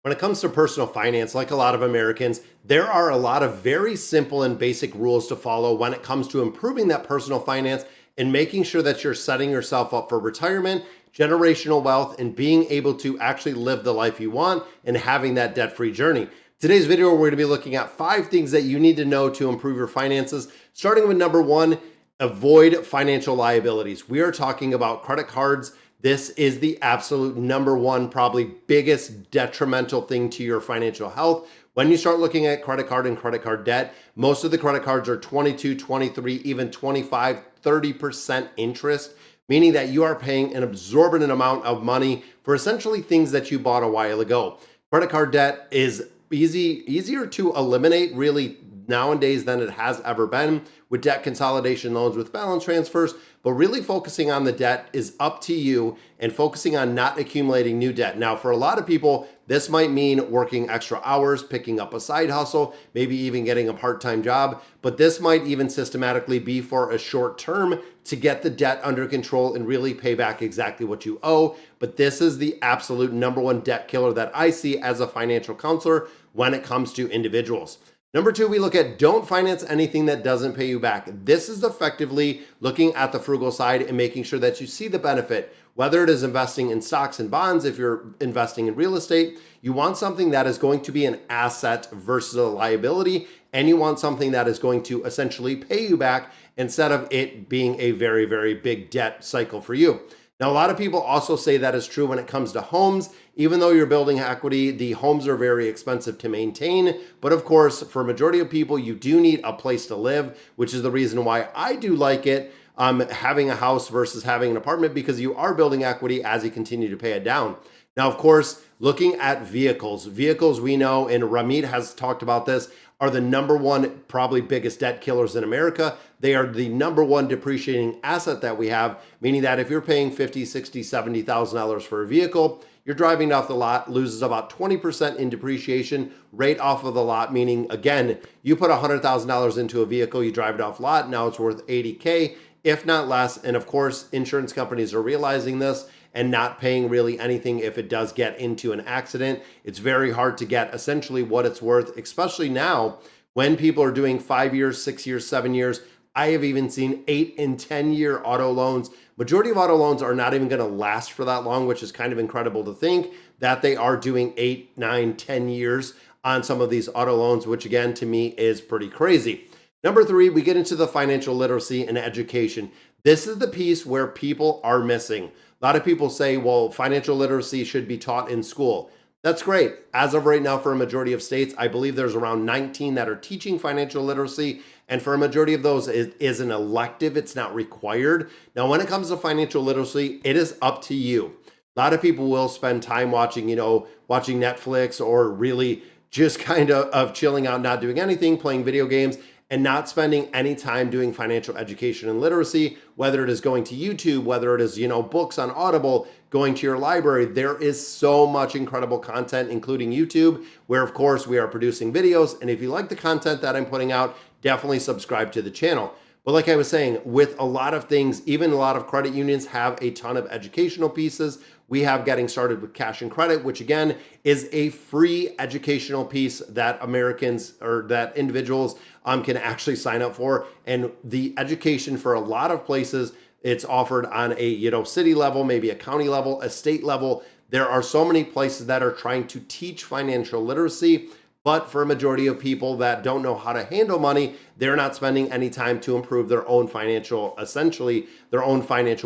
When it comes to personal finance, like a lot of Americans, there are a lot of very simple and basic rules to follow when it comes to improving that personal finance and making sure that you're setting yourself up for retirement, generational wealth, and being able to actually live the life you want and having that debt free journey. Today's video, we're going to be looking at 5 things that you need to know to improve your finances. Starting with number one, avoid financial liabilities. We are talking about credit cards. This is the absolute number one, probably biggest detrimental thing to your financial health. When you start looking at credit card and credit card debt, most of the credit cards are 22, 23, even 25, 30% interest, meaning that you are paying an exorbitant amount of money for essentially things that you bought a while ago. Credit card debt is easier to eliminate really nowadays than it has ever been with debt consolidation loans with balance transfers, but really focusing on the debt is up to you and focusing on not accumulating new debt. Now, for a lot of people, this might mean working extra hours, picking up a side hustle, maybe even getting a part-time job, but this might even systematically be for a short term to get the debt under control and really pay back exactly what you owe. But this is the absolute number one debt killer that I see as a financial counselor when it comes to individuals. Number two, we look at don't finance anything that doesn't pay you back. This is effectively looking at the frugal side and making sure that you see the benefit, whether it is investing in stocks and bonds, if you're investing in real estate, you want something that is going to be an asset versus a liability, and you want something that is going to essentially pay you back instead of it being a very, very big debt cycle for you. Now, a lot of people also say that is true when it comes to homes. Even though you're building equity, the homes are very expensive to maintain. But of course, for a majority of people, you do need a place to live, which is the reason why I do like it, having a house versus having an apartment, because you are building equity as you continue to pay it down. Now, of course, looking at vehicles, we know, and Ramit has talked about this, are the number one, probably biggest debt killers in America. They are the number one depreciating asset that we have, meaning that if you're paying $50,000, $60,000, $70,000 for a vehicle, you're driving it off the lot, loses about 20% in depreciation rate off of the lot, meaning, again, you put $100,000 into a vehicle, you drive it off lot, now it's worth 80K, if not less. And of course, insurance companies are realizing this and not paying really anything if it does get into an accident. It's very hard to get essentially what it's worth, especially now when people are doing 5 years, 6 years, 7 years. I have even seen 8 and 10-year auto loans. Majority of auto loans are not even going to last for that long, which is kind of incredible to think that they are doing 8, 9, 10 years on some of these auto loans, which again, to me is pretty crazy. Number three, we get into the financial literacy and education. This is the piece where people are missing. A lot of people say, well, financial literacy should be taught in school. That's great. As of right now, for a majority of states, I believe there's around 19 that are teaching financial literacy. And for a majority of those, it is an elective. It's not required. Now, when it comes to financial literacy, it is up to you. A lot of people will spend time watching Netflix, or really just kind of chilling out, not doing anything, playing video games, and not spending any time doing financial education and literacy, whether it is going to YouTube, whether it is, books on Audible, going to your library. There is so much incredible content, including YouTube, where of course we are producing videos. And if you like the content that I'm putting out, definitely subscribe to the channel. But like I was saying, with a lot of things, even a lot of credit unions have a ton of educational pieces. We have Getting Started with Cash and Credit, which again is a free educational piece that Americans, or that individuals can actually sign up for. And the education for a lot of places, it's offered on a city level, maybe a county level, a state level. There are so many places that are trying to teach financial literacy. But for a majority of people that don't know how to handle money, they're not spending any time to improve their own financial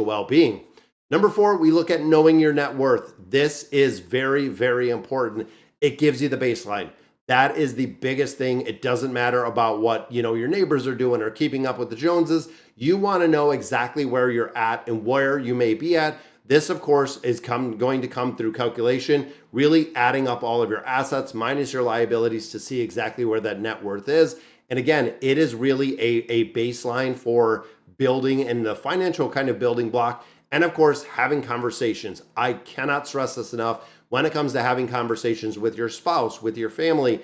well-being. Number four, we look at knowing your net worth. This is very, very important. It gives you the baseline. That is the biggest thing. It doesn't matter about what your neighbors are doing or keeping up with the Joneses. You want to know exactly where you're at and where you may be at. This, of course, is going to come through calculation, really adding up all of your assets minus your liabilities to see exactly where that net worth is. And again, it is really a baseline for building and the financial kind of building block. And of course, having conversations. I cannot stress this enough. When it comes to having conversations with your spouse, with your family,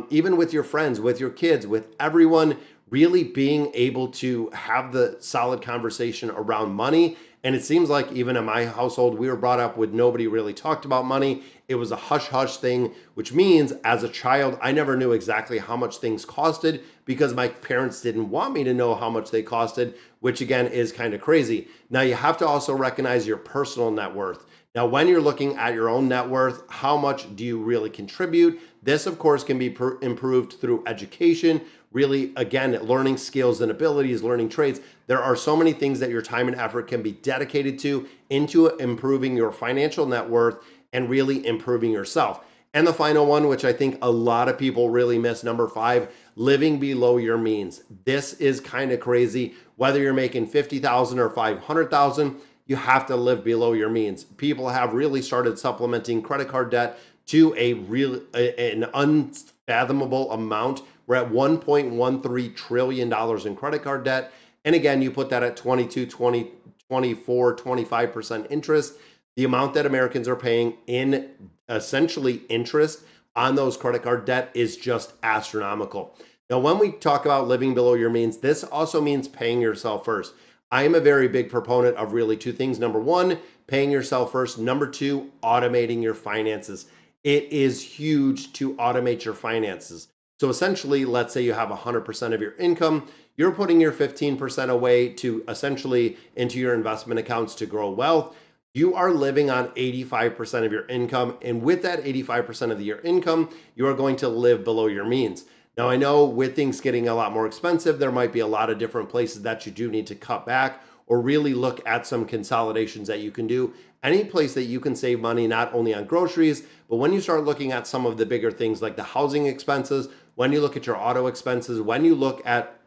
even with your friends, with your kids, with everyone, really being able to have the solid conversation around money And it seems like even in my household, we were brought up with nobody really talked about money. It was a hush hush thing, which means as a child, I never knew exactly how much things costed because my parents didn't want me to know how much they costed, which again is kind of crazy. Now, you have to also recognize your personal net worth. Now, when you're looking at your own net worth, how much do you really contribute? This, of course, can be improved through education, really, again, learning skills and abilities, learning trades. There are so many things that your time and effort can be dedicated to into improving your financial net worth and really improving yourself. And the final one, which I think a lot of people really miss, number 5, living below your means. This is kind of crazy. Whether you're making 50,000 or 500,000, you have to live below your means. People have really started supplementing credit card debt to an unfathomable amount. We're at $1.13 trillion in credit card debt. And again, you put that at 22, 20, 24, 25% interest. The amount that Americans are paying in essentially interest on those credit card debt is just astronomical. Now, when we talk about living below your means, this also means paying yourself first. I am a very big proponent of really 2 things. Number 1, paying yourself first. Number 2, automating your finances. It is huge to automate your finances. So essentially, let's say you have 100% of your income, you're putting your 15% away to essentially into your investment accounts to grow wealth. You are living on 85% of your income. And with that 85% of your income, you are going to live below your means. Now, I know with things getting a lot more expensive, there might be a lot of different places that you do need to cut back or really look at some consolidations that you can do. Any place that you can save money, not only on groceries, but when you start looking at some of the bigger things like the housing expenses, when you look at your auto expenses, when you look at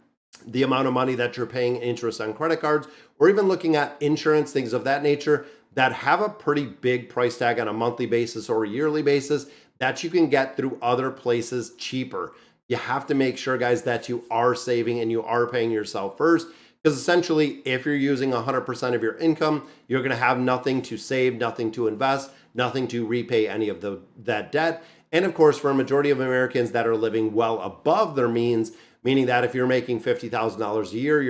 the amount of money that you're paying interest on credit cards, or even looking at insurance, things of that nature that have a pretty big price tag on a monthly basis or a yearly basis that you can get through other places cheaper. You have to make sure, guys, that you are saving and you are paying yourself first. Because essentially, if you're using 100% of your income, you're going to have nothing to save, nothing to invest, nothing to repay any of that debt. And of course, for a majority of Americans that are living well above their means, meaning that if you're making $50,000 a year,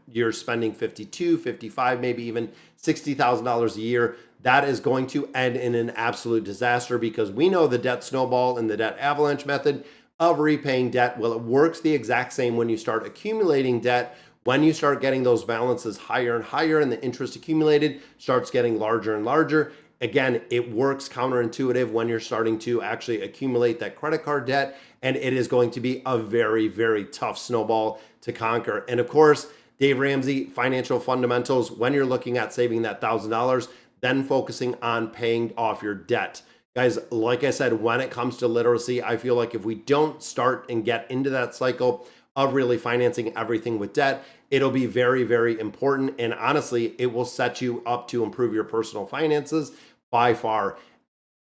you're spending 52, 55, maybe even $60,000 a year. That is going to end in an absolute disaster because we know the debt snowball and the debt avalanche method of repaying debt. Well, it works the exact same when you start accumulating debt. When you start getting those balances higher and higher and the interest accumulated starts getting larger and larger, again, it works counterintuitive when you're starting to actually accumulate that credit card debt, and it is going to be a very, very tough snowball to conquer. And of course, Dave Ramsey, Financial Fundamentals, when you're looking at saving that $1,000, then focusing on paying off your debt. Guys, like I said, when it comes to literacy, I feel like if we don't start and get into that cycle of really financing everything with debt, it'll be very, very important. And honestly, it will set you up to improve your personal finances by far.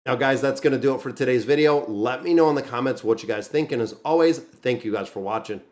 Now, guys, that's going to do it for today's video. Let me know in the comments what you guys think. And as always, thank you guys for watching.